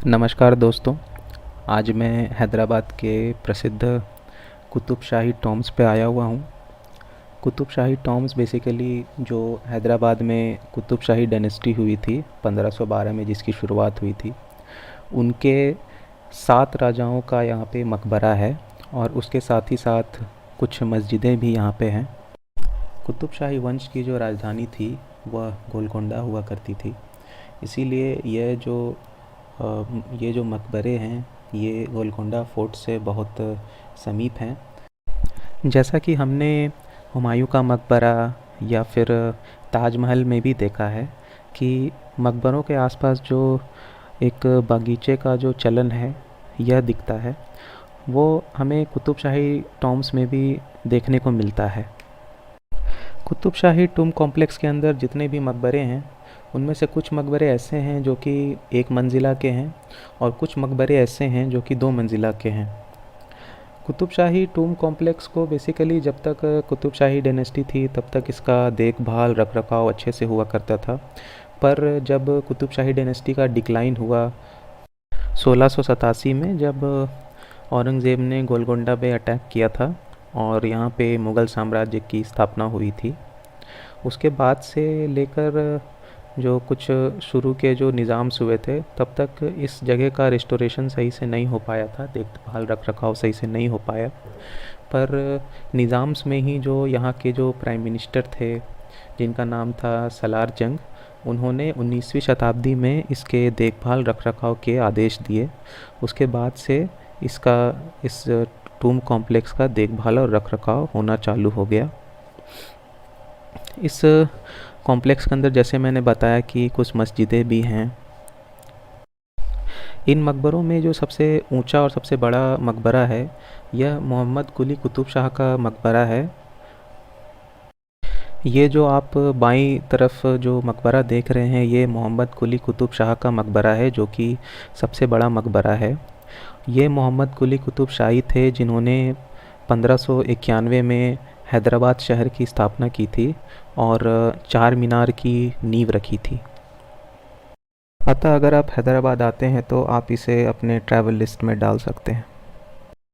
नमस्कार दोस्तों। आज मैं हैदराबाद के प्रसिद्ध कुतुब शाही टॉम्ब्स पे आया हुआ हूँ। कुतुब शाही टॉम्ब्स बेसिकली जो हैदराबाद में कुतुब शाही डायनेस्टी हुई थी 1512 में, जिसकी शुरुआत हुई थी, उनके 7 राजाओं का यहाँ पे मकबरा है और उसके साथ ही साथ कुछ मस्जिदें भी यहाँ पे हैं। कुतुब शाही वंश की जो राजधानी थी वह गोलकोंडा हुआ करती थी, इसीलिए ये जो मकबरे हैं ये गोलकोंडा फोर्ट से बहुत समीप हैं। जैसा कि हमने हुमायूं का मकबरा या फिर ताजमहल में भी देखा है कि मकबरों के आसपास जो एक बागीचे का जो चलन है यह दिखता है, वो हमें कुतुब शाही टॉम्ब्स में भी देखने को मिलता है। कुतुब शाही टूम कॉम्प्लेक्स के अंदर जितने भी मकबरे हैं उनमें से कुछ मकबरे ऐसे हैं जो कि 1 मंजिला के हैं और कुछ मकबरे ऐसे हैं जो कि 2 मंजिला के हैं। कुतुब शाही टूम कॉम्प्लेक्स को बेसिकली जब तक कुतुब शाही डायनेस्टी थी तब तक इसका देखभाल रख रखाव अच्छे से हुआ करता था, पर जब कुतुब शाही डायनेस्टी का डिक्लाइन हुआ 1687 में, जब औरंगज़ेब ने गोलकोंडा पे अटैक किया था और यहाँ पे मुग़ल साम्राज्य की स्थापना हुई थी, उसके बाद से लेकर जो कुछ शुरू के जो निज़ाम्स हुए थे तब तक इस जगह का रिस्टोरेशन सही से नहीं हो पाया था, देखभाल रख रखाव सही से नहीं हो पाया। पर निज़ाम्स में ही जो यहाँ के जो प्राइम मिनिस्टर थे जिनका नाम था सलार जंग, उन्होंने 19वीं शताब्दी में इसके देखभाल रख रखाव के आदेश दिए। उसके बाद से इस टूम कॉम्प्लेक्स का देखभाल और रख रखाव होना चालू हो गया। इस कॉम्प्लेक्स के अंदर जैसे मैंने बताया कि कुछ मस्जिदें भी हैं। इन मकबरों में जो सबसे ऊंचा और सबसे बड़ा मकबरा है यह मोहम्मद कुली कुतुब शाह का मकबरा है। ये जो आप बाईं तरफ जो मकबरा देख रहे हैं ये मोहम्मद कुली कुतुब शाह का मकबरा है, जो कि सबसे बड़ा मकबरा है। ये मोहम्मद कुली कुतुब शाही थे जिन्होंने 1591 में हैदराबाद शहर की स्थापना की थी और चार मीनार की नींव रखी थी। अतः अगर आप हैदराबाद आते हैं तो आप इसे अपने ट्रैवल लिस्ट में डाल सकते हैं।